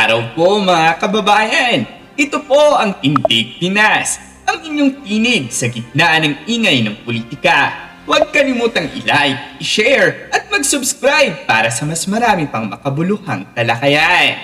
araw po mga kababayan! Ito po ang Tindig Pinas, ang inyong tinig sa gitna ng ingay ng politika. Huwag kalimutang i-like, i-share at mag-subscribe para sa mas marami pang makabuluhang talakayan.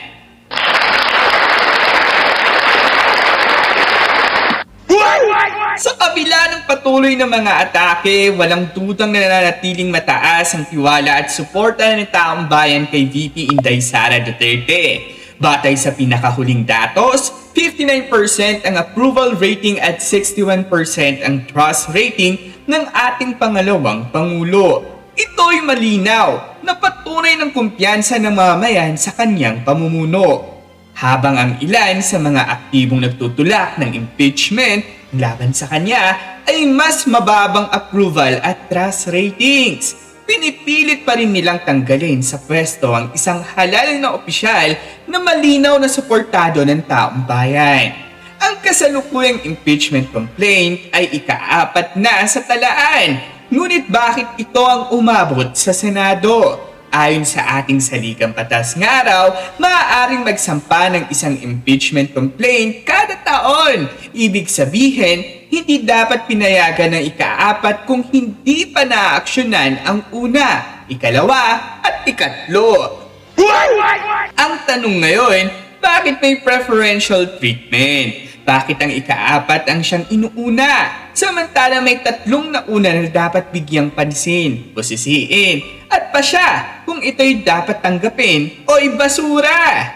Sa kabila ng patuloy na mga atake, walang dudang nananatiling mataas ang tiwala at suporta ng taong bayan kay VP Inday Sara Duterte. Batay sa pinakahuling datos, 59% ang approval rating at 61% ang trust rating ng ating pangalawang Pangulo. Ito'y malinaw na patunay ng kumpiyansa ng mamamayan sa kanyang pamumuno. Habang ang ilan sa mga aktibong nagtutulak ng impeachment laban sa kanya ay mas mababang approval at trust ratings. Pinipilit pa rin nilang tanggalin sa pwesto ang isang halal na opisyal na malinaw na suportado ng taong bayan. Ang kasalukuyang impeachment complaint ay ika-4 na sa talaan. Ngunit bakit ito ang umabot sa Senado? Ayon sa ating saligang batas nga raw, maaaring magsampa ng isang impeachment complaint kada taon. Ibig sabihin, hindi dapat pinayagan ng ika-4 kung hindi pa naaaksyonan ang una, ikalawa at ikatlo. Ang tanong ngayon, bakit may preferential treatment? Bakit ang ika-4 ang siyang inuuna? Samantala may 3 nauna na dapat bigyang pansin, busisiin, at pa siya kung ito'y dapat tanggapin o ibasura.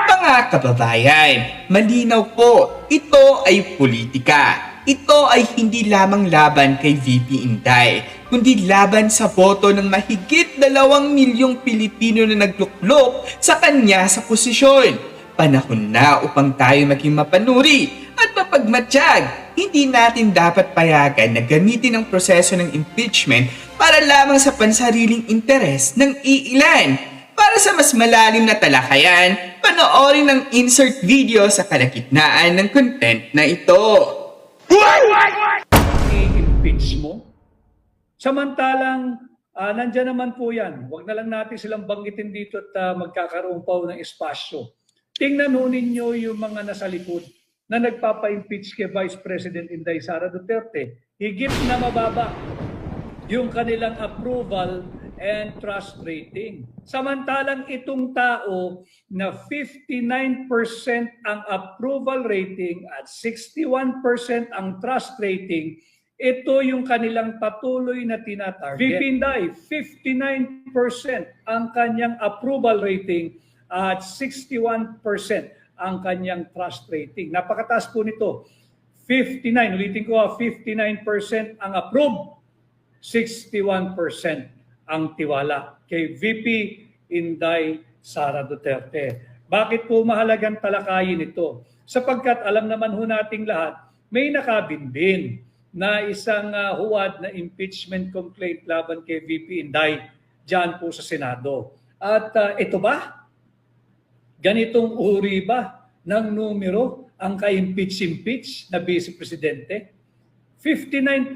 Mga kababayan, malinaw po, ito ay politika. Ito ay hindi lamang laban kay VP Inday, kundi laban sa boto ng mahigit 2 milyong Pilipino na nagluklok sa kanya sa posisyon. Panahon na upang tayo maging mapanuri at mapagmatsyag. Hindi natin dapat payagan na gamitin ang proseso ng impeachment para lamang sa pansariling interes ng iilan. Para sa mas malalim na talakayan, panoorin ang insert video sa kalagitnaan ng content na ito. I-impeach mo? Samantalang, nandyan naman po yan. Huwag na lang natin silang banggitin dito at magkakaroon pa ng espasyo. Tingnan ho ninyo yung mga nasa likod na nagpapa-impeach kay Vice President Inday Sara Duterte. Higit na mababa yung kanilang approval and trust rating. Samantalang itong tao na 59% ang approval rating at 61% ang trust rating, ito yung kanilang patuloy na tinatarget. VP Inday, 59% ang kanyang approval rating at 61% ang kanyang trust rating. Napakataas po nito. 59, ulitin ko 59% ang approve, 61% ang tiwala kay VP Inday Sara Duterte. Bakit po mahalagang talakayin ito? Sapagkat alam naman ho nating lahat, may nakabinbin na isang huwad na impeachment complaint laban kay VP Inday dyan po sa Senado. At ito ba? Ganitong uri ba ng numero ang ka-impeach na Vice Presidente? 59%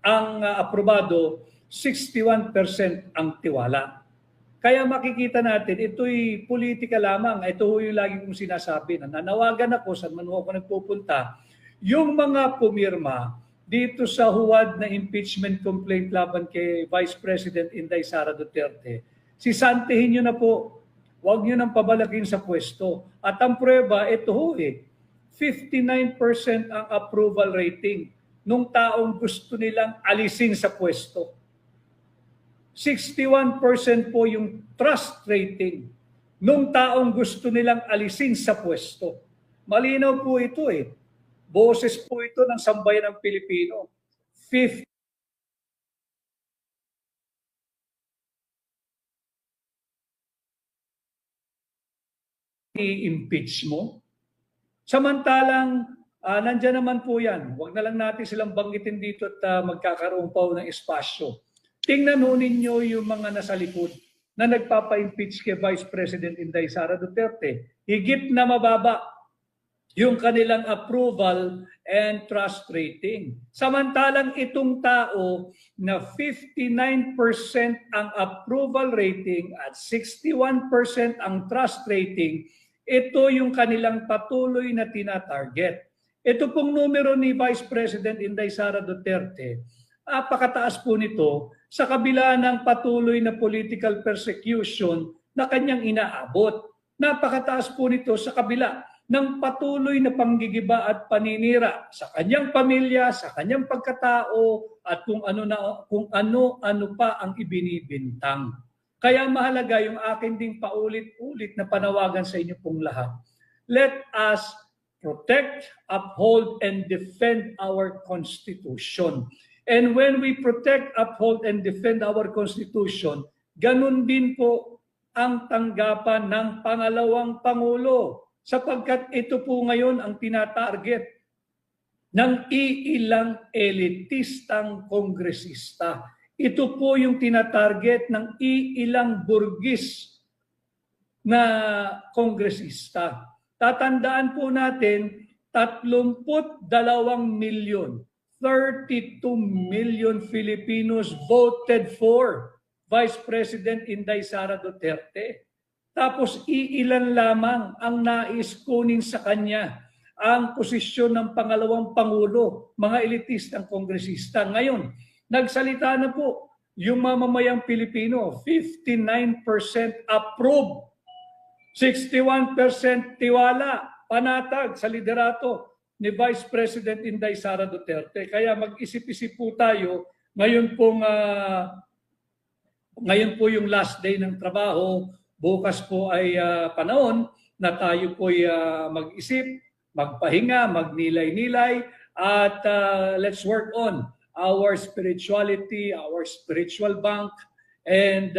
ang aprobado, 61% ang tiwala. Kaya makikita natin, ito'y politika lamang. Ito yung lagi kong sinasabi na nanawagan ako saan man ako nagpupunta. Yung mga pumirma dito sa huwad na impeachment complaint laban kay Vice President Inday Sara Duterte, sisantihin nyo na po. Huwag nyo nang pabalakin sa pwesto. At ang prueba, ito ho 59% ang approval rating nung taong gusto nilang alisin sa pwesto. 61% po yung trust rating nung taong gusto nilang alisin sa pwesto. Malinaw po ito Boses po ito ng sambayan ng Pilipino. I-impeach mo? Samantalang, nandyan naman po yan. Huwag na lang natin silang banggitin dito at magkakaroon pa ng espasyo. Tingnan ho ninyo yung mga nasa likod na nagpapa-impeach kay Vice President Inday Sara Duterte. Higit na mababa yung kanilang approval and trust rating. Samantalang itong tao na 59% ang approval rating at 61% ang trust rating, ito yung kanilang patuloy na tinatarget. Ito pong numero ni Vice President Inday Sara Duterte, napakataas po nito sa kabila ng patuloy na political persecution na kanyang inaabot. Napakataas po nito sa kabila ng patuloy na panggigiba at paninira sa kanyang pamilya, sa kanyang pagkatao, at kung ano pa ang ibinibintang. Kaya mahalaga yung akin ding paulit-ulit na panawagan sa inyo pong lahat. Let us protect, uphold, and defend our Constitution. And when we protect, uphold, and defend our Constitution, ganun din po ang tanggapan ng pangalawang Pangulo, sapagkat ito po ngayon ang tinatarget ng iilang elitistang kongresista. Ito po yung tinatarget ng iilang burgis na kongresista. Tatandaan po natin, 32 milyon, 32 million Filipinos voted for Vice President Inday Sara Duterte. Tapos iilan lamang ang nais kunin sa kanya ang posisyon ng pangalawang Pangulo, mga elitistang kongresista. Ngayon, nagsalita na po yung mamamayang Pilipino, 59% approve, 61% tiwala, panatag sa liderato ni Vice President Inday Sara Duterte. Kaya mag-isip-isip po tayo, ngayon po yung last day ng trabaho. Bukas po ay panahon na tayo po'y mag-isip, magpahinga, magnilay-nilay, at let's work on our spirituality, our spiritual bank, and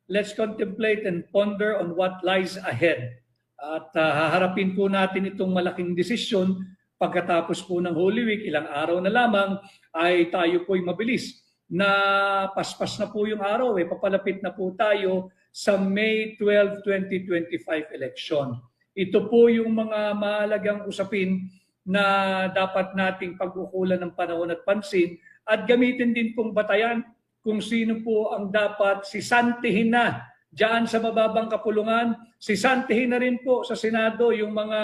let's contemplate and ponder on what lies ahead. At haharapin po natin itong malaking desisyon pagkatapos po ng Holy Week, ilang araw na lamang ay tayo po'y mabilis na paspas na po yung araw, papalapit na po tayo sa May 12, 2025 election. Ito po yung mga mahalagang usapin na dapat nating pag-ukulan ng panahon at pansin, at gamitin din pong batayan kung sino po ang dapat sisantihin na diyan sa mababang kapulungan. Sisantihin na rin po sa Senado yung mga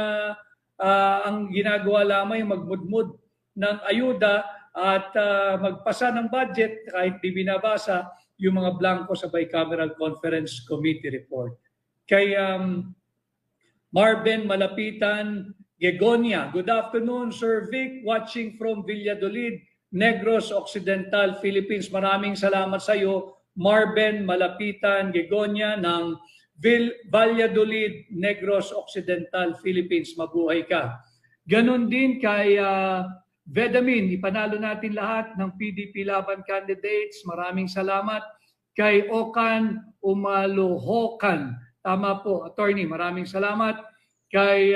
ang ginagawa lamang magmudmud ng ayuda at magpasa ng budget kahit di binabasa yung mga blanco sa Bicameral Conference Committee report. Kay Marben Malapitan Gegonia, good afternoon Sir Vic, watching from Valladolid, Negros Occidental, Philippines. Maraming salamat sa iyo, Marben Malapitan Gegonia ng Valladolid, Negros Occidental, Philippines. Mabuhay ka. Ganon din kay Vedamin, ipanalo natin lahat ng PDP Laban candidates. Maraming salamat. Kay Okan Umaluhokan, tama po, attorney, maraming salamat. Kay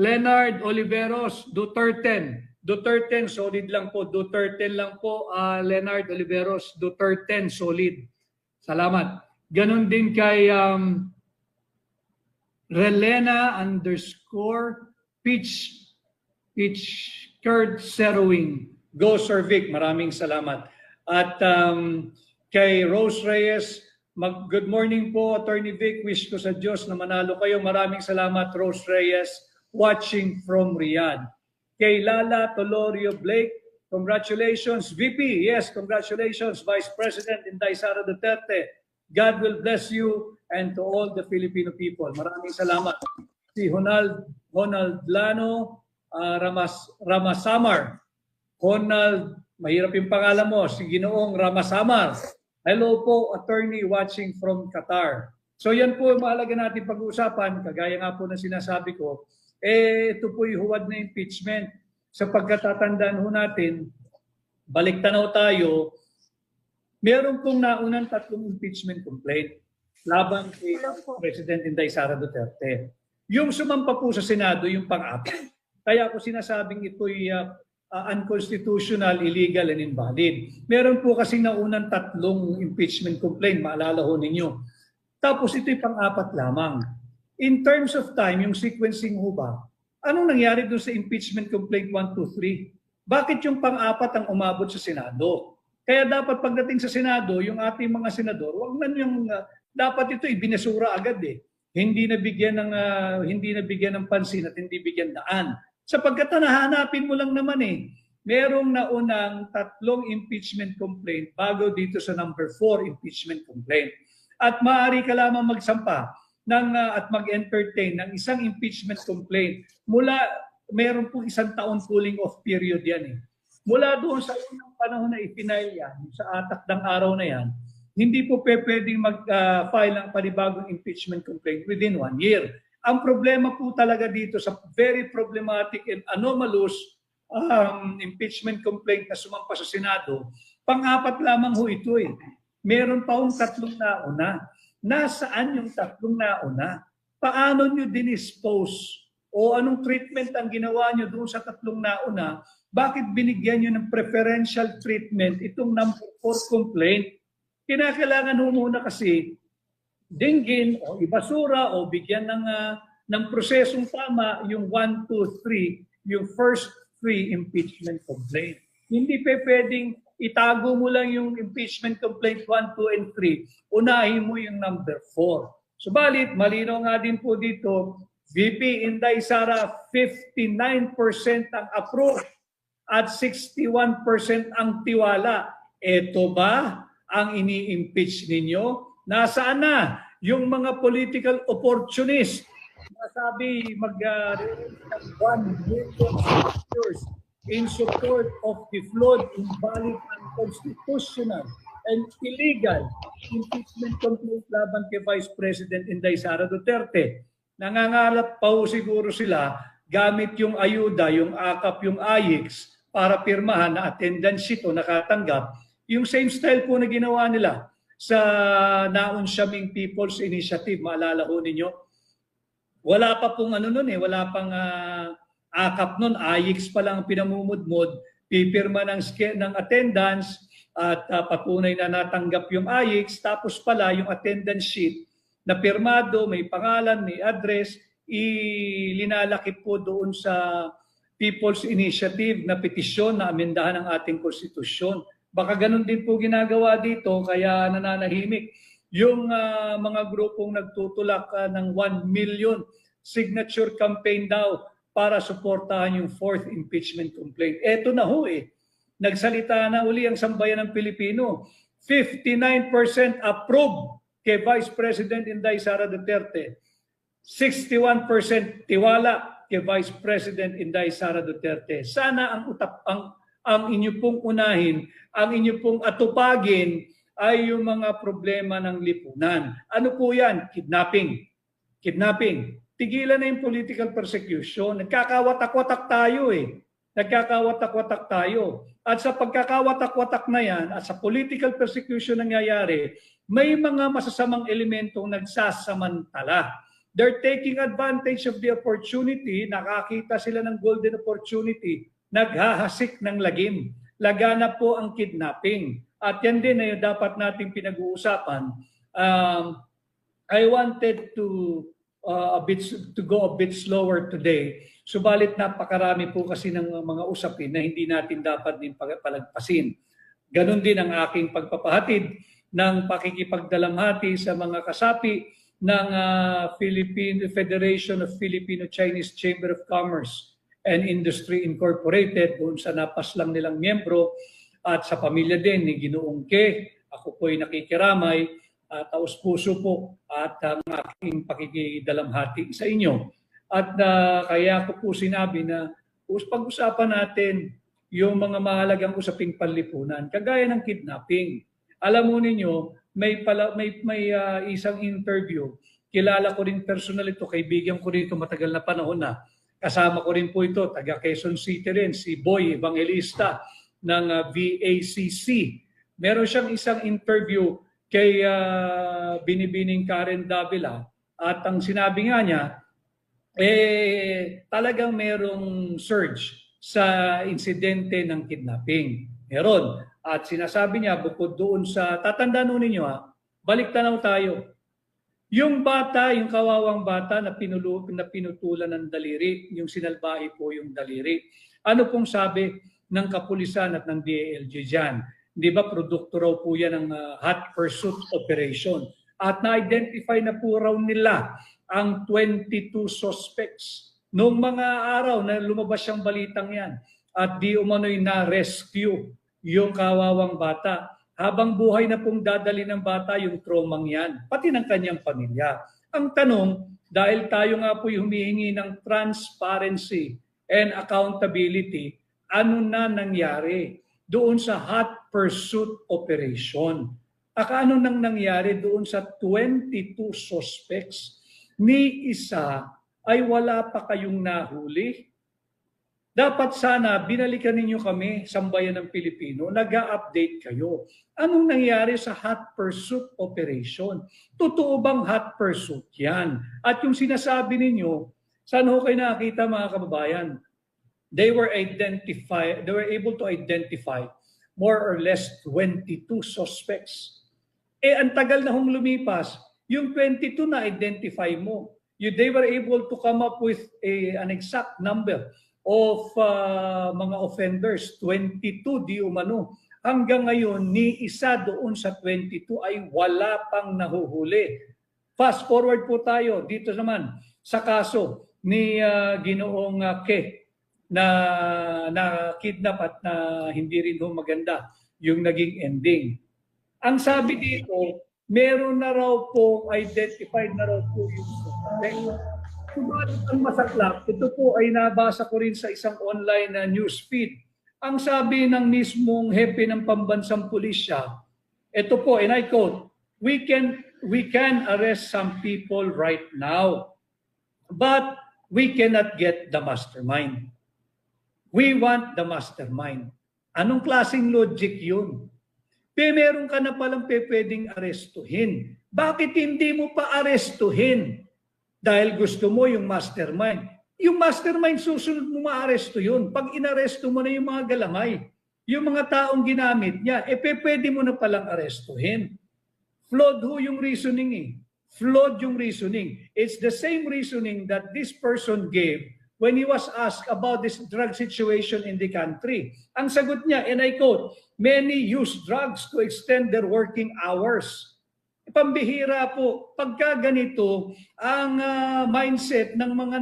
Leonard Oliveros, Duterte, solid lang po, Duterte lang po, Leonard Oliveros, Duterte, solid. Salamat. Ganon din kay Relena _Peach Kurt Serowing. Go Sir Vic, maraming salamat. At kay Rose Reyes, good morning po Attorney Vic, wish ko sa Diyos na manalo kayo. Maraming salamat Rose Reyes, watching from Riyadh. Kay Lala Tolorio Blake, congratulations VP, yes, congratulations Vice President Inday Sara Duterte. God will bless you and to all the Filipino people. Maraming salamat. Si Honald Lano, Ramasamar. Honald, mahirap yung pangalan mo, si Ginoong Ramasamar. Hello po, attorney watching from Qatar. So yan po mahalaga natin pag-uusapan, kagaya nga po na sinasabi ko, ito po yung huwad na impeachment. Sa pagkatatandaan ho natin, balik tanaw tayo, meron pong naunang 3 impeachment complaint laban kay President Inday Sara Duterte. Yung sumampa po sa Senado, yung pang-apat. Kaya ako sinasabing ito'y unconstitutional, illegal, and invalid. Meron po kasi naunang 3 impeachment complaint, maalala ho ninyo. Tapos ito'y pang-apat lamang. In terms of time, yung sequencing ho ba, anong nangyari doon sa impeachment complaint 1, 2, 3? Bakit yung pang-apat ang umabot sa Senado? Kaya dapat pagdating sa Senado, yung ating mga senador, wag man yung dapat ito ibinasura agad eh. Hindi nabigyan ng pansin at hindi bigyan daan. Sapagkat nahanapin mo lang naman eh. Merong naunang 3 impeachment complaint bago dito sa number 4 impeachment complaint. At maaari ka lamang magsampa at mag-entertain ng isang impeachment complaint meron pong 1 taon cooling off period yan eh. Mula doon sa unang panahon na ipinail yan, sa atak ng araw na yan, hindi po pwedeng mag-file ng panibagong impeachment complaint within 1 year. Ang problema po talaga dito sa very problematic and anomalous impeachment complaint na sumampa sa Senado, pang-apat lamang ho ito eh. Meron pa hong 3 nauna. Nasaan yung 3 nauna? Paano nyo dinispose? O anong treatment ang ginawa nyo doon sa 3 nauna? Bakit binigyan nyo ng preferential treatment itong number 4 complaint? Kinakailangan ho muna kasi dinggin o ibasura o bigyan ng prosesong tama yung 1, 2, 3, yung first 3 impeachment complaint. Hindi pwedeng itago mo lang yung impeachment complaint 1, 2, and 3. Unahin mo yung number 4. Subalit, malinaw nga din po dito, VP Inday Sara, 59% ang approve at 61% ang tiwala. Ito ba ang ini-impeach ninyo? Nasaan na yung mga political opportunists? Nasabi mag-1 million signatures in support of the flawed, invalid, unconstitutional, and illegal impeachment complaint laban kay Vice President Inday Sara Duterte. Nangangarap pa ho siguro sila gamit yung ayuda, yung AKAP, yung AYIX para pirmahan na attendance sheet o nakatanggap. Yung same style po na ginawa nila sa Naunsyaming People's Initiative. Maalala ho ninyo? Wala pa pong wala pang AKAP nun, AYIX pa lang pinamumudmod, pipirma ng attendance at patunay na natanggap yung AYIX, tapos pala yung attendance sheet na pirmado, may pangalan, may address, ilinalakip po doon sa People's Initiative na petisyon na amendahan ng ating konstitusyon. Baka ganun din po ginagawa dito, kaya nananahimik yung mga grupong nagtutulak ng 1 million signature campaign daw para suportahan yung 4th impeachment complaint. Eto na ho eh. Nagsalita na uli ang sambayan ng Pilipino. 59% approve kay Vice President Inday Sara Duterte. 61% tiwala kay Vice President Inday Sara Duterte. Sana ang inyo pong unahin, ang inyo pong atupagin ay yung mga problema ng lipunan. Ano po yan? Kidnapping. Kidnapping. Tigilan na yung political persecution. Nagkakawatak-watak tayo eh. Nagkakawatak-watak tayo. At sa pagkakawatak-watak na yan, at sa political persecution nangyayari, may mga masasamang elementong nagsasamantala. They're taking advantage of the opportunity, nakakita sila ng golden opportunity, naghahasik ng lagim. Laganap po ang kidnapping. At yan din ay dapat nating pinag-uusapan. I wanted to go a bit slower today. Subalit napakarami po kasi ng mga usapin na hindi natin dapat din palagpasin. Ganon din ang aking pagpapahatid ng pakikipagdalamhati sa mga kasapi ng Philippine Federation of Filipino-Chinese Chamber of Commerce and Industry Incorporated, doon sa napaslang nilang miyembro, at sa pamilya din ni Ginoong Ke. Ako po ay nakikiramay, taos puso po at ang aking pakikidalamhati sa inyo. At kaya ko po sinabi na pag-usapan natin yung mga mahalagang usaping panlipunan, kagaya ng kidnapping. Alam mo ninyo, may isang interview, kilala ko rin personal ito, kaibigan ko rito matagal na panahon na. Kasama ko rin po ito, taga Quezon City rin, si Boy Evangelista ng VACC. Meron siyang isang interview kay Binibining Karen Davila, at ang sinabi nga niya, talagang merong surge sa insidente ng kidnapping. Meron. At sinasabi niya, bukod doon sa, tatandaan ninyo balik tanaw tayo. Yung bata, yung kawawang bata na pinutulan ng daliri, yung sinalbahe po yung daliri. Ano pong sabi ng kapulisan at ng DILG dyan? Di ba, produkto raw po yan ng hot pursuit operation. At na-identify na po raw nila ang 22 suspects. Noong mga araw na lumabas yung balitang yan, at di umano'y na-rescue yung kawawang bata. Habang buhay na pong dadali ng bata yung traumang yan, pati ng kanyang pamilya. Ang tanong, dahil tayo nga po humihingi ng transparency and accountability, ano na nangyari doon sa hot pursuit operation? Ano nang nangyari doon sa 22 suspects? Ni isa ay wala pa kayong nahuli? Dapat sana binalikan ninyo kami, sambayan ng Pilipino, nag-a-update kayo. Anong nangyari sa hot pursuit operation? Totoo bang hot pursuit yan? At yung sinasabi ninyo, saan ho kayo nakakita mga kababayan? They were able to identify more or less 22 suspects. Ang tagal na hong lumipas, yung 22 na identify mo. They were able to come up with an exact number of mga offenders, 22 di umano. Hanggang ngayon, ni isa doon sa 22 ay wala pang nahuhuli. Fast forward po tayo dito naman sa kaso ni Ginoong Ke na kidnap at na hindi rin maganda yung naging ending. Ang sabi dito, meron na raw po, identified na raw po yung suspect. Subalit ang masaklap, ito po ay nabasa ko rin sa isang online na news feed. Ang sabi ng mismong hepe ng pambansang pulisya, ito po, and I quote, we can arrest some people right now, but we cannot get the mastermind. We want the mastermind. Anong klaseng logic yun? Meron ka na palang pwedeng arestuhin. Bakit hindi mo pa arestuhin? Dahil gusto mo yung mastermind. Yung mastermind, susunod mo maaresto yun. Pag inaresto mo na yung mga galamay, yung mga taong ginamit niya, pwede mo na palang arestuhin. Flawed ho yung reasoning eh. Flawed yung reasoning. It's the same reasoning that this person gave when he was asked about this drug situation in the country. Ang sagot niya, and I quote, many use drugs to extend their working hours. Pambihira po, pagka ganito, ang mindset ng mga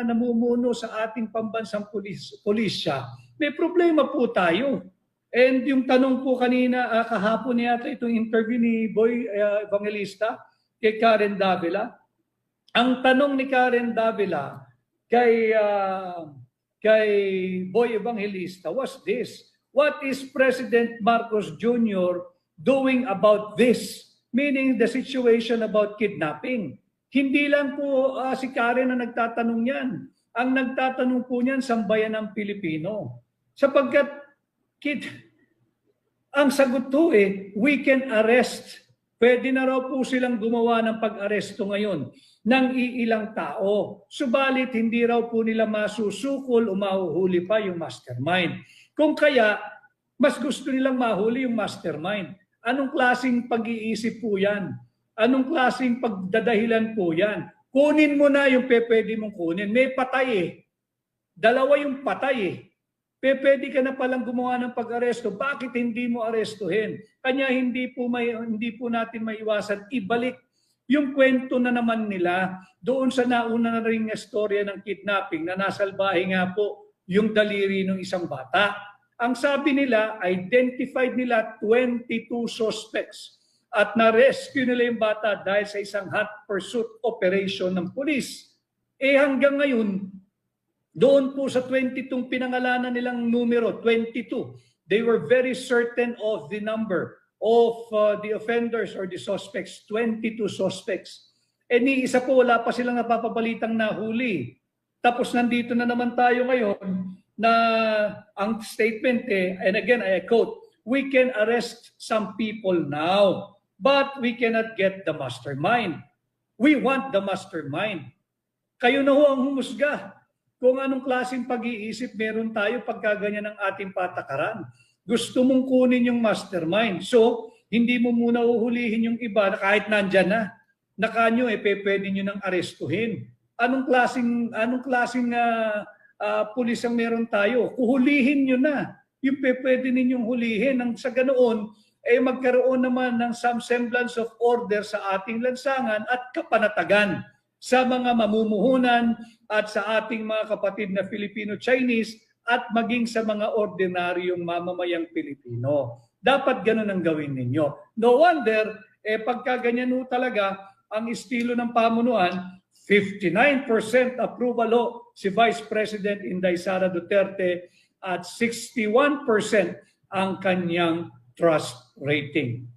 namumuno sa ating pambansang pulisya, may problema po tayo. And yung tanong po kanina, kahapon yata itong interview ni Boy Evangelista kay Karen Davila. Ang tanong ni Karen Davila kay Boy Evangelista was this: what is President Marcos Jr. doing about this? Meaning the situation about kidnapping. Hindi lang po si Karen na nagtatanong yan. Ang nagtatanong po niyan, sambayan ng Pilipino. Sapagkat ang sagot to we can arrest. Pwede na raw po silang gumawa ng pag-aresto ngayon ng iilang tao. Subalit hindi raw po nila masusukol o mahuhuli pa yung mastermind. Kung kaya, mas gusto nilang mahuli yung mastermind. Anong klaseng pag-iisip po yan? Anong klaseng pagdadahilan po yan? Kunin mo na yung pwede mong kunin. May patay Dalawa yung patay Pwede ka na palang gumawa ng pag-aresto. Bakit hindi mo arestuhin? Kanya hindi po natin maiwasan ibalik yung kwento na naman nila doon sa nauna na ring istorya ng kidnapping na nasalbahe nga po yung daliri ng isang bata. Ang sabi nila, identified nila 22 suspects at na-rescue nila yung bata dahil sa isang hot pursuit operation ng pulis. Hanggang ngayon, doon po sa 22 pinangalanan nilang numero, 22, they were very certain of the number of the offenders or the suspects, 22 suspects. Ni isa po, wala pa silang napapabalitang nahuli. Tapos nandito na naman tayo ngayon na ang statement and again I quote, we can arrest some people now, but we cannot get the mastermind. We want the mastermind. Kayo na ho ang humusga kung anong klaseng pag-iisip meron tayo pagkaganyan ng ating patakaran. Gusto mong kunin yung mastermind. So, hindi mo muna uhulihin yung iba na kahit nandyan na. na kanyo pwede nyo nang arestuhin. Anong klaseng pulis ang meron tayo? Kuhulihin nyo na yung pwede ninyong hulihin. Nang sa ganoon, magkaroon naman ng some semblance of order sa ating lansangan at kapanatagan sa mga mamumuhunan at sa ating mga kapatid na Filipino-Chinese at maging sa mga ordinaryong mamamayang Pilipino. Dapat ganun ang gawin ninyo. No wonder, pagka ganyan talaga, ang estilo ng pamunuan, 59% approval si Vice President Inday Sara Duterte at 61% ang kanyang trust rating.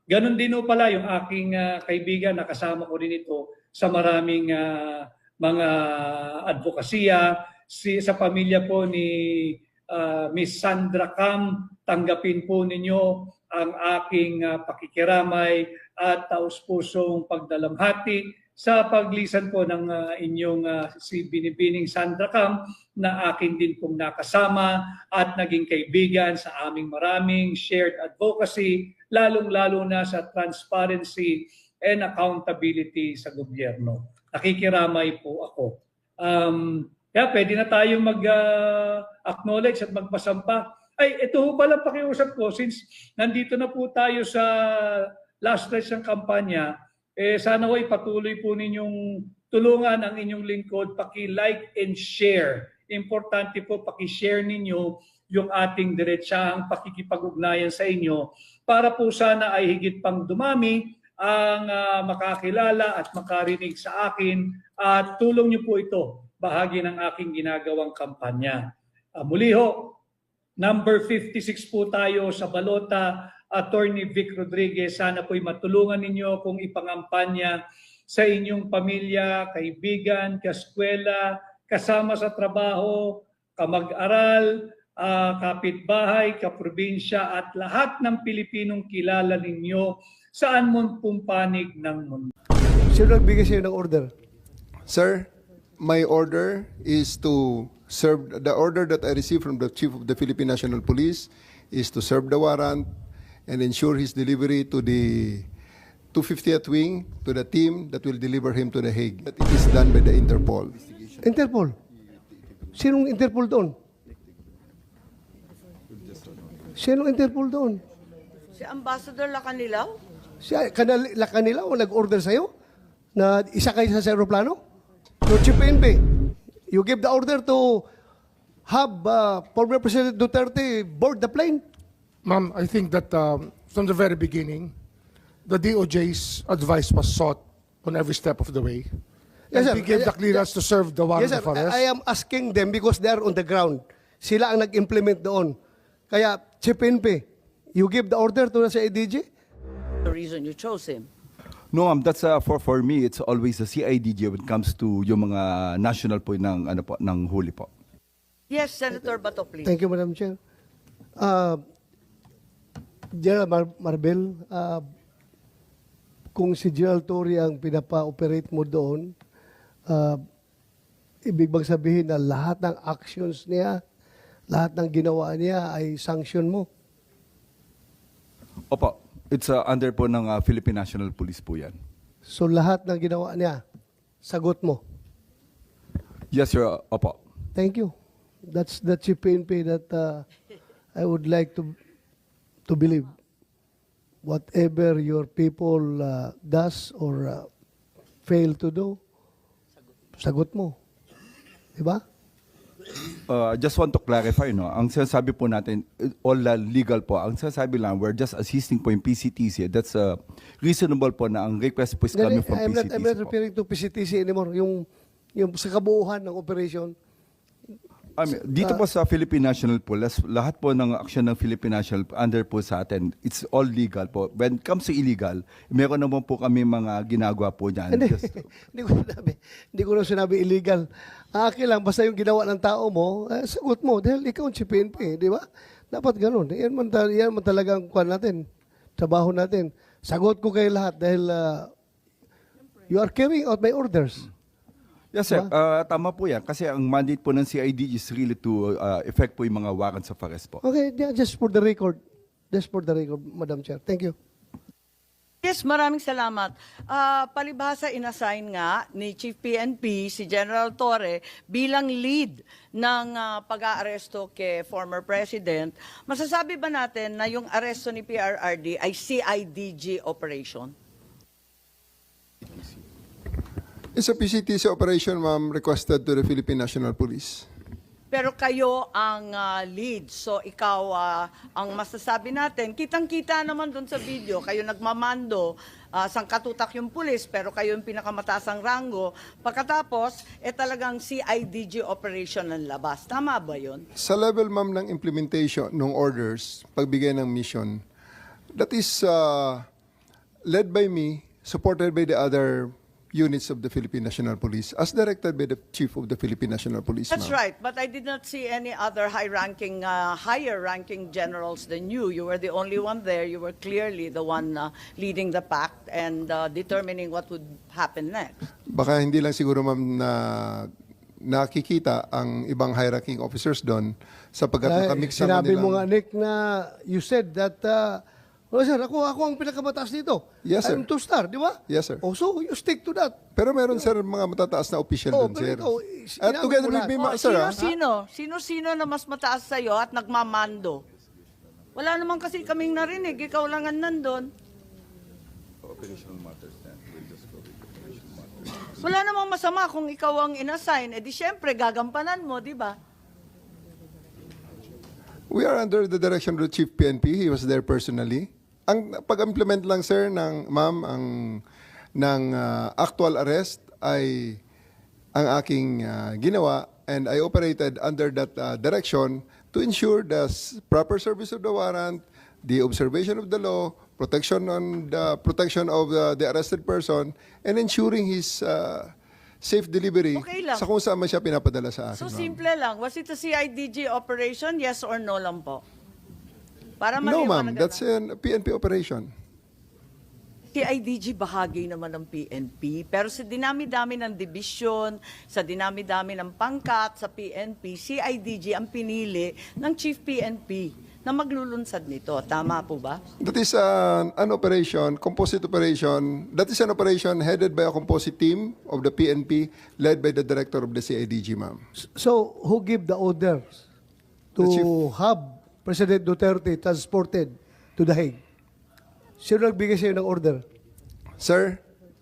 Ganon din pala yung aking kaibigan na kasama ko rin ito sa maraming mga advokasya. Sa pamilya po ni Miss Sandra Cam, tanggapin po ninyo ang aking pakikiramay at taus-pusong pagdalamhati sa paglisan po ng inyong si Binibining Sandra Cam na akin din pong nakasama at naging kaibigan sa aming maraming shared advocacy, lalong-lalo na sa transparency and accountability sa gobyerno. Nakikiramay po ako. Kaya pwede na tayo mag-acknowledge at magpasampa. Ito pala pakiusap ko, since nandito na po tayo sa last stretch ng kampanya, sana patuloy po ninyong tulungan ang inyong lingkod, paki-like and share. Importante po paki-share ninyo yung ating diretsahang pakikipag-ugnayan sa inyo para po sana ay higit pang dumami ang makakilala at makarinig sa akin at tulong niyo po ito, bahagi ng aking ginagawang kampanya. Muli ho, number 56 po tayo sa balota, Attorney Vic Rodriguez, sana po'y matulungan ninyo kung ipangampanya sa inyong pamilya, kaibigan, kaskwela, kasama sa trabaho, kamag-aral, kapitbahay, kaprobinsya at lahat ng Pilipinong kilala ninyo saan man pong panig ng mundo. Sino nagbigay sa'yo ng order? Sir, my order is to serve, the order that I received from the Chief of the Philippine National Police is to serve the warrant and ensure his delivery to the 250th Wing, to the team that will deliver him to The Hague. That it is done by the Interpol. Interpol. Sinong Interpol doon? Sinong Interpol doon? Si Ambassador Lacanilaw? Si kanila o nag-order sa'yo na isakay sa aeroplano? So, Chief PNP, you give the order to have former President Duterte board the plane? Ma'am, I think that from the very beginning, the DOJ's advice was sought on every step of the way. Yes, sir. And we gave the clearance to serve the warrant Yes, sir. of arrest. I am asking them because they are on the ground. Sila ang nag-implement doon. Kaya, Chief PNP, you give the order to sa ADG? The reason you chose him. No, that's for me, it's always the CIDG when it comes to yung mga national po ng huli po. Yes, Senator Bato, please. Thank you, Madam Chair. General Marbel, kung si Gerald Torre ang pinapa-operate mo doon, ibig bang sabihin na lahat ng actions niya, lahat ng ginawa niya ay sanction mo? Opo, it's under po ng Philippine National Police po yan. So lahat ng ginawa niya, sagot mo? Yes, sir. Opo. Thank you. That's the Chief PNP that I would like to believe. Whatever your people does or fail to do, sagot mo. Diba? Just want to clarify, no? Ang sinasabi po natin, all legal po. Ang sinasabi lang, we're just assisting po yung PCTC. That's reasonable po na ang request po is coming from PCTC I'm not po. referring to PCTC anymore. Yung sa kabuuhan ng operation. Dito po sa Philippine National Police, lahat po ng action ng Philippine National under po sa atin, it's all legal po. When it comes to illegal, meron naman po kami mga ginagawa po dyan. Hindi, hindi ko na sinabi illegal. Akin lang, basta yung ginawa ng tao mo, sagot mo. Dahil ikaw ang PNP, di ba? Dapat ganun. Yan man talagang kuhan natin, trabaho natin. Sagot ko kayo lahat dahil you are carrying out my orders. Yes, sir. Tama po yan. Kasi ang mandate po ng CID is really to effect po yung mga warrants of arrest po. Okay, yeah, just for the record. Just for the record, Madam Chair. Thank you. Yes, maraming salamat. Palibhasa, inassign nga ni Chief PNP si General Torre bilang lead ng pag-aaresto kay former President. Masasabi ba natin na yung aresto ni PRRD ay CIDG operation? It's a PCTC operation, ma'am, requested to the Philippine National Police. Pero kayo ang lead. So ikaw ang masasabi natin. Kitang-kita naman doon sa video, kayo nagmamando, sangkatutak yung pulis, pero kayo yung pinakamataas ang ranggo. Pagkatapos, talagang CIDG operation ng labas. Tama ba yun? Sa level, ma'am, ng implementation ng orders, pagbigay ng mission, that is led by me, supported by the other units of the Philippine National Police, as directed by the Chief of the Philippine National Police. That's ma'am. right, but I did not see any other higher-ranking generals than you. You were the only one there. You were clearly the one leading the pack and determining what would happen next. Baka hindi lang siguro, ma'am, na nakikita ang ibang high-ranking officers doon sapagkat nakamix sa Sinabi mo nga, kanilang- Nick, na you said that, well, sir, ako ang pinakamataas dito. Yes, sir. I'm two-star, di ba? Yes, sir. Oh, so you stick to that. Pero meron, sir, mga matataas na official Oh, doon, pero sir. ikaw, At sinabi together mo with me, lahat. sir, Sino-sino na mas mataas sa'yo at nagmamando? Wala naman kasi kaming narinig. Ikaw lang ang nandun. Wala namang masama kung ikaw ang inassign. Di syempre, gagampanan mo, di ba? We are under the direction of the Chief PNP. He was there personally. Ang pag-implement lang, sir, ng actual arrest ay ang aking ginawa, and I operated under that direction to ensure the proper service of the warrant, the observation of the law, protection of the arrested person, and ensuring his safe delivery Okay lang. sa kung saan man siya pinapadala sa akin. So ma'am. simple lang. Was it a CIDG operation? Yes or no lang po? Para No, ma'am. maliwanag That's na. a PNP operation. CIDG bahagi naman ng PNP, pero sa dinami-dami ng division, sa dinami-dami ng pangkat sa PNP, CIDG ang pinili ng Chief PNP na maglulunsad nito. Tama po ba? That is an operation, composite operation. That is an operation headed by a composite team of the PNP, led by the director of the CIDG, ma'am. So, who give the orders to The chief. have President Duterte transported to The Hague? Sino nagbigay sa'yo ng order? Sir,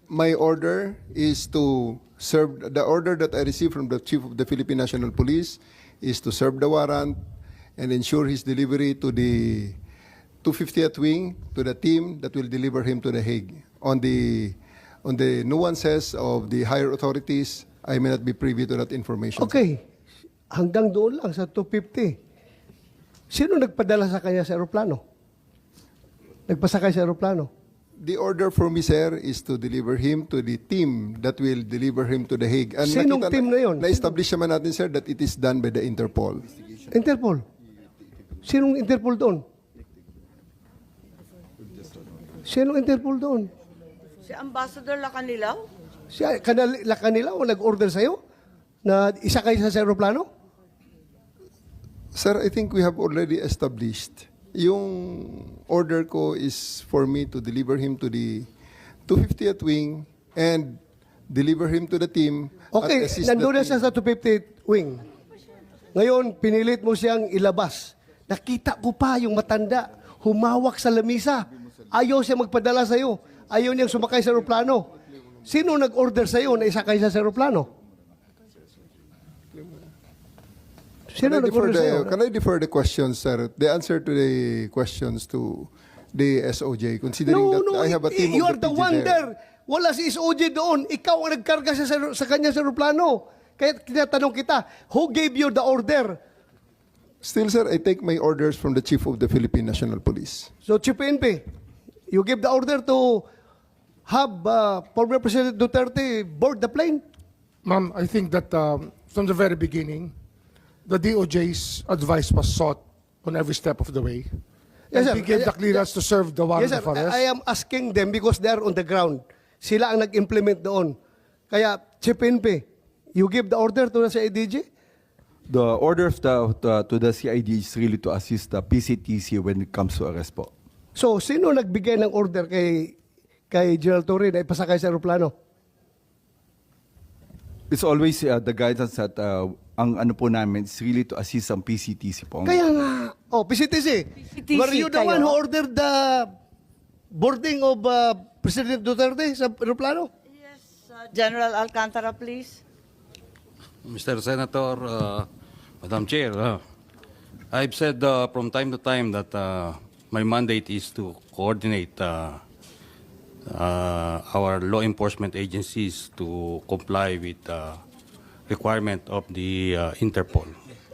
my order is to serve, the order that I received from the Chief of the Philippine National Police is to serve the warrant and ensure his delivery to the 250th Wing, to the team that will deliver him to The Hague. On the nuances of the higher authorities, I may not be privy to that information. Okay. Hanggang doon lang sa 250. Sino nagpadala sa kanya sa aeroplano? Nagpasakay sa aeroplano? The order for me, sir, is to deliver him to the team that will deliver him to The Hague. And Sinong nakita team na yun? Na-establish naman natin, sir, that it is done by the Interpol. Interpol. Sinong Interpol doon? Sinong Interpol doon? Si Ambassador Lacanilaw? Siya, kanila o nag-order sa'yo na isakay sa aeroplano? Sir, I think we have already established. Yung order ko is for me to deliver him to the 250th Wing and deliver him to the team. Okay, at assist nandun na the siya team. sa 250th wing. Ngayon, pinilit mo siyang ilabas. Nakita ko pa yung matanda, humawak sa lamisa. Ayaw siya magpadala sa'yo. Ayaw niyang sumakay sa aeroplano. Sino nag-order sa'yo na isakay siya sa aeroplano? Sino nag-order sa'yo? Can I defer the questions, sir? The answer to the questions to the SOJ, considering that I have a team you of are the PG one there. there. Wala si SOJ doon. Ikaw ang nagkarga sa kanya sa aeroplano. Kaya tinatanong kita, who gave you the order? Still, sir, I take my orders from the Chief of the Philippine National Police. So, Chief PNP, you give the order to have former President Duterte board the plane? Ma'am, I think that from the very beginning, the DOJ's advice was sought on every step of the way. Yes, sir. And we gave the clearance to serve the warrant Yes, sir. of arrest. I am asking them because they are on the ground. Sila ang nag-implement doon. Kaya, Chief PNP, you give the order to the CIDG? The order of to the CID is really to assist the PCTC when it comes to arrest po. So, sino nagbigay ng order kay kay General Torre na ipasakay sa aeroplano? It's always the guidance that ang ano po namin is really to assist ang PCTC po. Kaya nga, PCTC. PCTC Were you the kayo? one who ordered the boarding of President Duterte sa aeroplano? General Alcantara, please. Mr. Senator, Madam Chair, I've said from time to time that my mandate is to coordinate our law enforcement agencies to comply with requirement of the Interpol.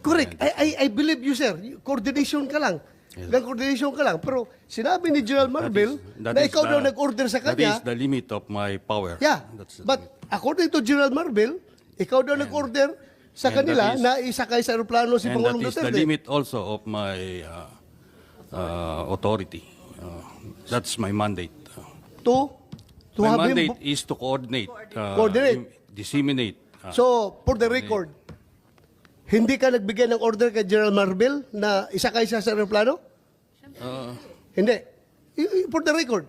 Correct. I believe you, sir. Coordination ka lang. Coordination ka lang. Pero sinabi ni General Marvel na ikaw daw nag-order sa That kanya. is the limit of my power. Yeah. That's the But limit. according to General Marvel, ikaw daw nag-order sa and kanila that is- na isakay sa aeroplano si And that Pangulong is the Duterte. limit also of my authority. That's my mandate. To My have him. mandate is to coordinate, Coordinate. disseminate. So, for the record, hindi ka nagbigay ng order kay General Marvel na isakay siya sa aeroplano? Hindi. For the record.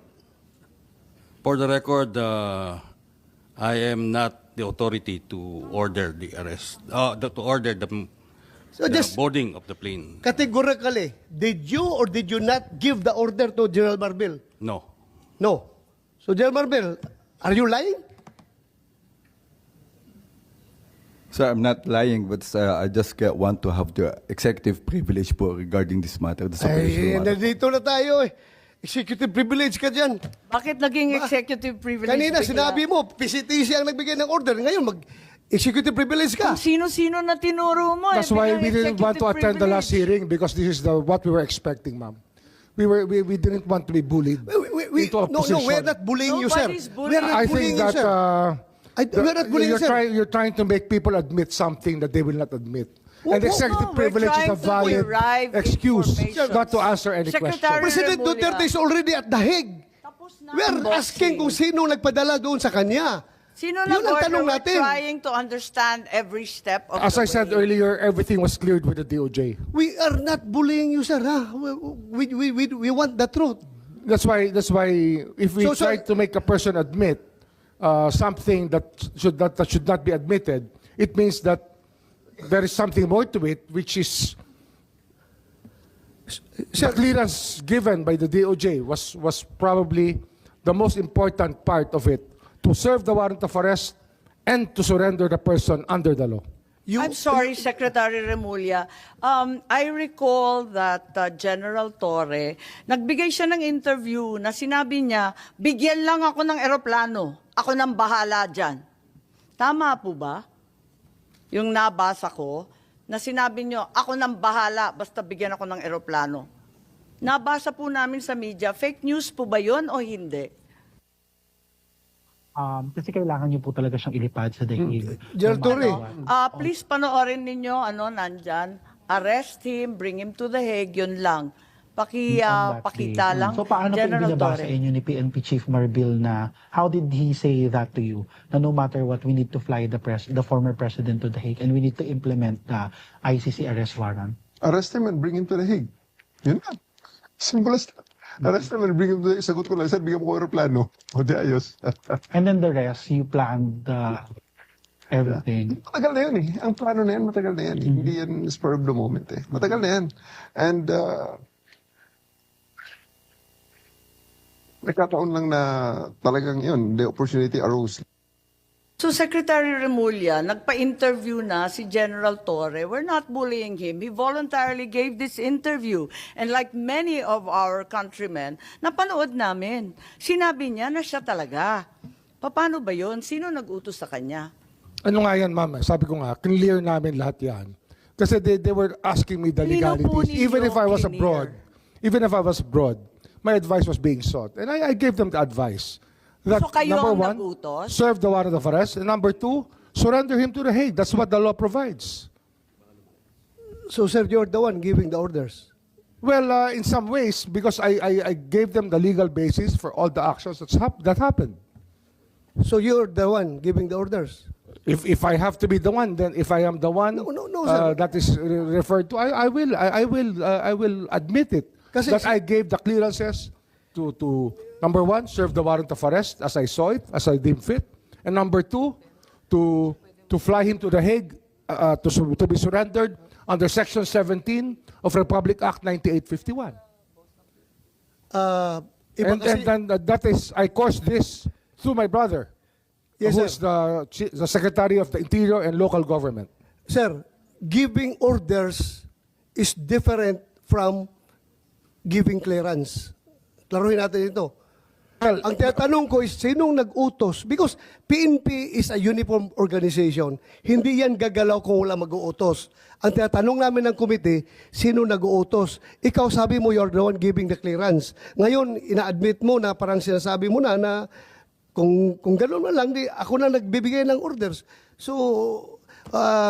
For the record, I am not the authority to order the arrest, to order the So just boarding of the plane. categorically, did you or did you not give the order to General Marvel? No. No. So, General Marvel, are you lying? Sir, I'm not lying, but I just want to have the executive privilege po regarding this matter. This Ay, operational matter. nandito na tayo eh. Executive privilege ka dyan. Bakit naging executive privilege? Kanina, bigla? sinabi mo, PCTC ang nagbigay ng order. Ngayon, mag-executive privilege ka. Kung sino-sino na tinuro mo. That's why we didn't want to attend the last hearing because this is what we were expecting, ma'am. We didn't want to be bullied into a No, position. we're not bullying you, sir. Nobody's We're bullying. not I bullying think you, that sir. We're not bullying you, sir. you're trying to make people admit something that they will not admit. And executive No, we're privilege is a trying to valid derive excuse information. not to answer any Secretary question. President Remulla. Duterte is already at The Hague. Tapos na We're ang boxing. asking kung sino nagpadala doon sa kanya. Sino Yun ang nag-order? tanong We're natin. trying to understand every step of As the I said way. earlier, everything was cleared with the DOJ. We are not bullying you, sir. Ha? We want the truth. That's why if we So, try to make a person admit something that should not be admitted, it means that there is something more to it, which is the clearance given by the DOJ was probably the most important part of it, to serve the warrant of arrest and to surrender the person under the law. I'm sorry, Secretary Remulla. I recall that General Torre, nagbigay siya ng interview na sinabi niya, bigyan lang ako ng eroplano. Ako nang bahala dyan. Tama po ba? Yung nabasa ko, na sinabi niyo, ako nang bahala, basta bigyan ako ng eroplano. Nabasa po namin sa media, fake news po ba yun o hindi? Kasi kailangan niyo po talaga siyang ilipad sa daigdig. General Torre, Please panoorin ninyo, nandyan, arrest him, bring him to the Hague, yun lang. Pakita lang. So paano po General binabasa Torre. inyo ni PNP Chief Marbil na how did he say that to you? Na no matter what, we need to fly the former president to the Hague and we need to implement the ICC arrest warrant. Arrest him and bring him to the Hague. Yun lang. Simple as that. Arrest him and bring him to the Hague. Sagot ko lang, sir, bigyan mo ko aeroplano. O di ayos. And then the rest, you planned everything. Matagal na yun eh. Ang plano na yan, matagal na yan. Hindi yan spur of the moment eh. Matagal na yan. And nagkataon lang na talagang yun, the opportunity arose. So Secretary Remulla, nagpa-interview na si General Torre. We're not bullying him. He voluntarily gave this interview. And like many of our countrymen, napanood namin. Sinabi niya na siya talaga. Paano ba yun? Sino nag-utos sa kanya? Ano nga yan, ma'am? Sabi ko nga, clear namin lahat yan. Kasi they were asking me the Lino po legalities. Even ninyo, if I was clear. abroad, my advice was being sought. And I gave them the advice. That, So kayo number ang one, nag-utos? serve the warrant of arrest. And number two, surrender him to the Hague. That's what the law provides. so sir, you're the one giving the orders. Well, in some ways, because I gave them the legal basis for all the actions that happened. So you're the one giving the orders. If I have to be the one, then if I am the one No, sir. that is referred to, I will admit it. Kasi that I gave the clearances to Number one, serve the warrant of arrest as I saw it, as I deemed fit. And number two, to fly him to The Hague to be surrendered under Section 17 of Republic Act 9851. Iba And kasi, then that is, I caused this through my brother, Yes, who sir. is the Secretary of the Interior and Local Government. sir, giving orders is different from giving clearance. Klaruhin natin ito. Well, Ang tinatanong ko is, sinong nag-utos? Because PNP is a uniform organization. Hindi yan gagalaw kung wala mag-uutos. Ang tinatanong namin ng komite, sino nag-uutos? Ikaw sabi mo, you're the one giving the clearance. Ngayon, ina-admit mo na parang sinasabi mo na kung gano'n man lang, ako na nagbibigay ng orders. So,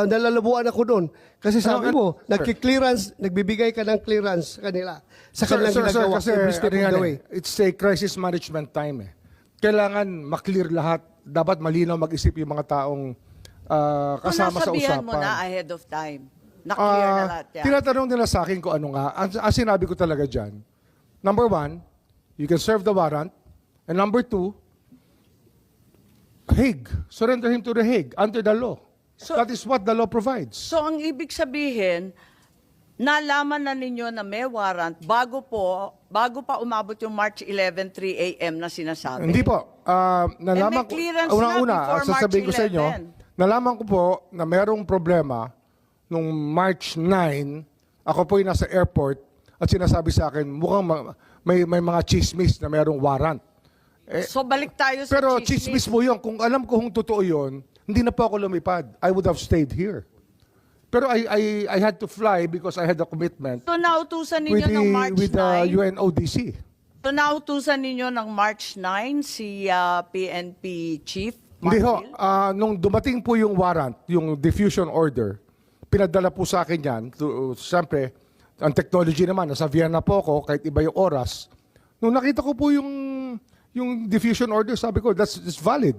nalalabuan ako doon. Kasi sabi mo, nagki-clearance, nagbibigay ka ng clearance sa kanila. Sa kanilang ginagawa, kasi every step of the way. it's a crisis management time eh. Kailangan maklear lahat. Dapat malinaw mag-isip yung mga taong kasama sa nasabihan usapan. mo na ahead of time. Na-clear na lahat yan. Tinatanong nila sa akin kung ano nga. Ang sinabi ko talaga dyan, number one, you can serve the warrant. And number two, Hague. Surrender him to the Hague under the law. That is what the law provides. So ang ibig sabihin, nalaman na ninyo na may warrant bago pa umabot yung March 11, 3 a.m. na sinasabi. Hindi po. Nalaman may clearance na una, before sasabihin ko March sa inyo, 11. nalaman ko po na merong problema nung March 9, ako po yung nasa airport at sinasabi sa akin, mukhang may mga chismis na merong warrant. So balik tayo sa Pero chismis mo yun. Kung alam ko kung totoo yun, hindi na po ako lumipad. I would have stayed here. Pero I had to fly because I had a commitment So nautusan with ninyo ng March the 9. UNODC. So nautusan ninyo ng March 9 si PNP Chief Hindi ho. Martil? Nung dumating po yung warrant, yung diffusion order, pinadala po sa akin yan. Siyempre, ang technology naman, nasa Vienna po ako, kahit iba yung oras. Nung nakita ko po yung diffusion order, sabi ko, that's valid.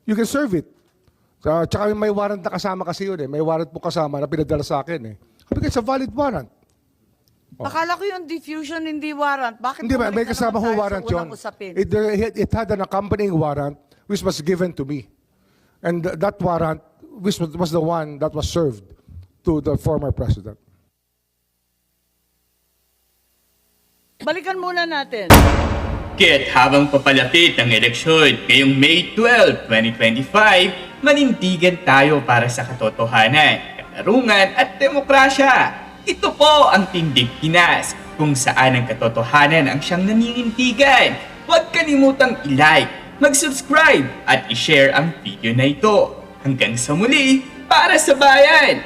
You can serve it. Tsaka may warrant na kasama kasi yun eh. May warrant po kasama na pinadala sa akin eh. Sabi ko, it's a valid warrant. Akala ko yung diffusion hindi warrant. Bakit Hindi ba, bumalik may na kasama naman ho tayo sa warrant unang yun. usapin? It had an accompanying warrant which was given to me. And that warrant which was the one that was served to the former president. Balikan muna natin. Kaya't habang papalapit ang eleksyon ngayong May 12, 2025, manindigan tayo para sa katotohanan, katarungan at demokrasya. Ito po ang Tindig Pinas, kung saan ang katotohanan ang siyang naninindigan. Huwag kalimutang i-like, mag-subscribe at i-share ang video na ito. Hanggang sa muli, para sa bayan!